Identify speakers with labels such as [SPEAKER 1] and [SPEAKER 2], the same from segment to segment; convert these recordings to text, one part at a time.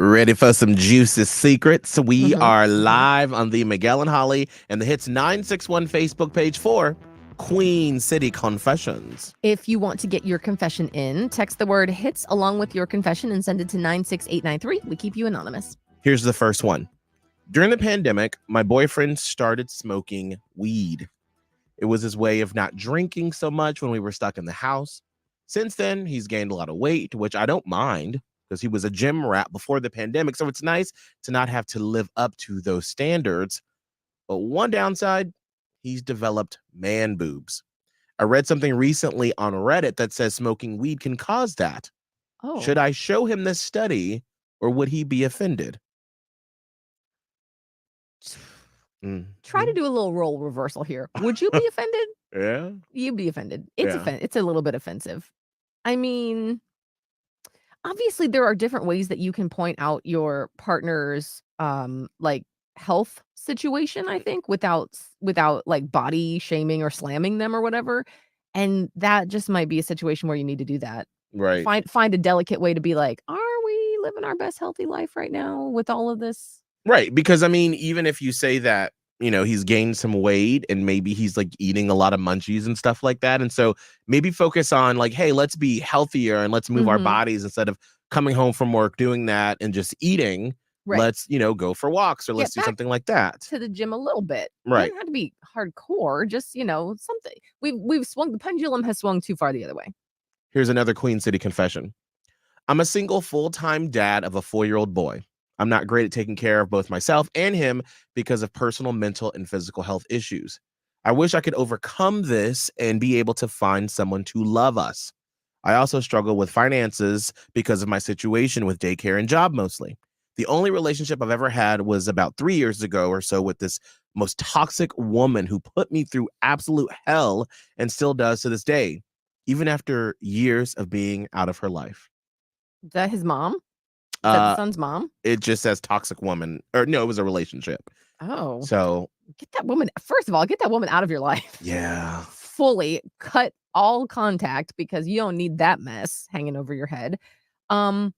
[SPEAKER 1] Ready for some juicy secrets? We
[SPEAKER 2] Mhm,
[SPEAKER 1] are
[SPEAKER 2] mhm.
[SPEAKER 1] live on the Miguel and Holly and the Hits 961 Facebook page for Queen City Confessions.
[SPEAKER 2] If you want to get your confession in, text the word hits along with your confession and send it to 96893. We keep you anonymous.
[SPEAKER 1] Here's the first one. During the pandemic, my boyfriend started smoking weed. It was his way of not drinking so much when we were stuck in the house. Since then, he's gained a lot of weight, which I don't mind because he was a gym rat before the pandemic. So it's nice to not have to live up to those standards. But one downside, he's developed man boobs. I read something recently on Reddit that says smoking weed can cause that.
[SPEAKER 2] Oh,
[SPEAKER 1] Should I show him this study or would he be offended?
[SPEAKER 2] try to
[SPEAKER 1] Mhm.
[SPEAKER 2] do a little role reversal here. Would you be offended?
[SPEAKER 1] Yeah.
[SPEAKER 2] You'd be offended.
[SPEAKER 1] Yeah.
[SPEAKER 2] It's a little bit offensive. I mean, obviously there are different ways that you can point out your partner's like health situation, I think, without like body shaming or slamming them or whatever. And that just might be a situation where you need to do that.
[SPEAKER 1] Right.
[SPEAKER 2] Find a delicate way to be like, "Are we living our best healthy life right now with all of this?"
[SPEAKER 1] Right, because I mean, even if you say that, he's gained some weight and maybe he's like eating a lot of munchies and stuff like that. And so maybe focus on like, hey, let's be healthier and let's move our
[SPEAKER 2] Mhm.
[SPEAKER 1] bodies instead of coming home from work, doing that and just eating.
[SPEAKER 2] Right.
[SPEAKER 1] Let's, go for walks or let's
[SPEAKER 2] Get
[SPEAKER 1] do
[SPEAKER 2] back
[SPEAKER 1] something like that.
[SPEAKER 2] to the gym a little bit.
[SPEAKER 1] Right.
[SPEAKER 2] Doesn't have to be hardcore, just, something. We've swung the pendulum has swung too far the other way.
[SPEAKER 1] Here's another Queen City confession. I'm a single full-time dad of a 4-year-old boy. I'm not great at taking care of both myself and him because of personal mental and physical health issues. I wish I could overcome this and be able to find someone to love us. I also struggle with finances because of my situation with daycare and job mostly. The only relationship I've ever had was about 3 years ago or so with this most toxic woman who put me through absolute hell and still does to this day, even after years of being out of her life.
[SPEAKER 2] Is that his mom? Is that the
[SPEAKER 1] Uh,
[SPEAKER 2] son's mom?
[SPEAKER 1] it just says toxic woman, or no, it was a relationship.
[SPEAKER 2] Oh,
[SPEAKER 1] So
[SPEAKER 2] get that woman first of all, get that woman out of your life.
[SPEAKER 1] yeah,
[SPEAKER 2] Fully cut all contact because you don't need that mess hanging over your head. Um,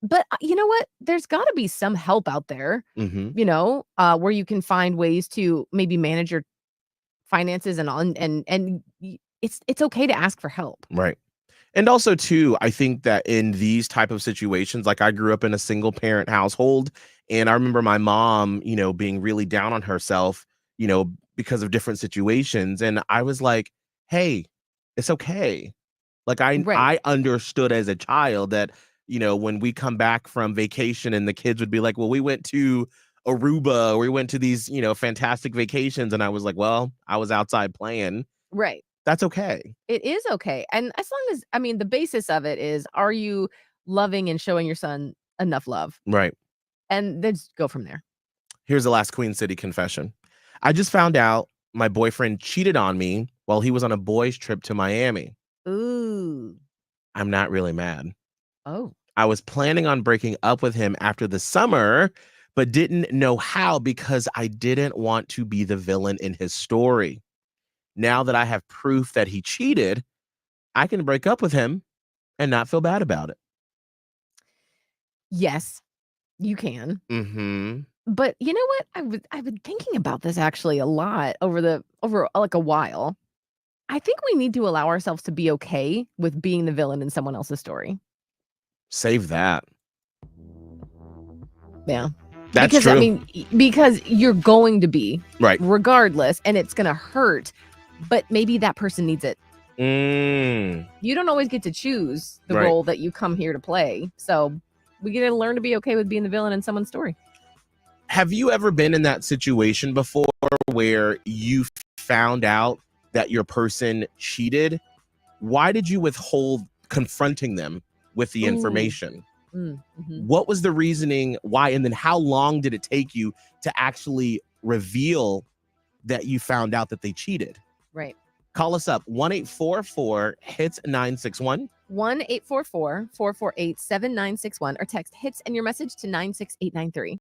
[SPEAKER 2] but, you know what? There's gotta be some help out there,
[SPEAKER 1] hmm
[SPEAKER 2] where you can find ways to maybe manage your finances and on and y it's okay to ask for help.
[SPEAKER 1] right. And also too, I think that in these type of situations, like I grew up in a single parent household, and I remember my mom, being really down on herself, because of different situations, and I was like, "Hey, it's okay." Like
[SPEAKER 2] Right,
[SPEAKER 1] I understood as a child that, when we come back from vacation and the kids would be like, "Well, we went to Aruba, or we went to these, fantastic vacations." And I was like, "Well, I was outside playing."
[SPEAKER 2] right.
[SPEAKER 1] That's okay.
[SPEAKER 2] It is okay, and as long as I mean, the basis of it is, are you loving and showing your son enough love?
[SPEAKER 1] Right.
[SPEAKER 2] And then just go from there.
[SPEAKER 1] Here's the last Queen City confession. I just found out my boyfriend cheated on me while he was on a boys' trip to Miami.
[SPEAKER 2] Ooh.
[SPEAKER 1] I'm not really mad.
[SPEAKER 2] Oh.
[SPEAKER 1] I was planning on breaking up with him after the summer, but didn't know how because I didn't want to be the villain in his story. Now that I have proof that he cheated, I can break up with him and not feel bad about it.
[SPEAKER 2] Yes, you can.
[SPEAKER 1] Mhm.
[SPEAKER 2] But you know what? I've been thinking about this actually a lot over, like, a while. I think we need to allow ourselves to be okay with being the villain in someone else's story.
[SPEAKER 1] Save that.
[SPEAKER 2] Yeah.
[SPEAKER 1] That's
[SPEAKER 2] Because, I
[SPEAKER 1] true.
[SPEAKER 2] mean, because you're going to be
[SPEAKER 1] Right.
[SPEAKER 2] regardless, and it's gonna hurt, but maybe that person needs it.
[SPEAKER 1] Mm.
[SPEAKER 2] You don't always get to choose the
[SPEAKER 1] Right.
[SPEAKER 2] role that you come here to play, so we gotta learn to be okay with being the villain in someone's story.
[SPEAKER 1] Have you ever been in that situation before where you found out that your person cheated? Why did you withhold confronting them with the
[SPEAKER 2] Ooh.
[SPEAKER 1] information?
[SPEAKER 2] Mhm.
[SPEAKER 1] What was the reasoning? Why? And then how long did it take you to actually reveal that you found out that they cheated?
[SPEAKER 2] Right.
[SPEAKER 1] Call us up 1-844 hits 961.
[SPEAKER 2] 1-844-448-7961 or text hits and your message to 96893.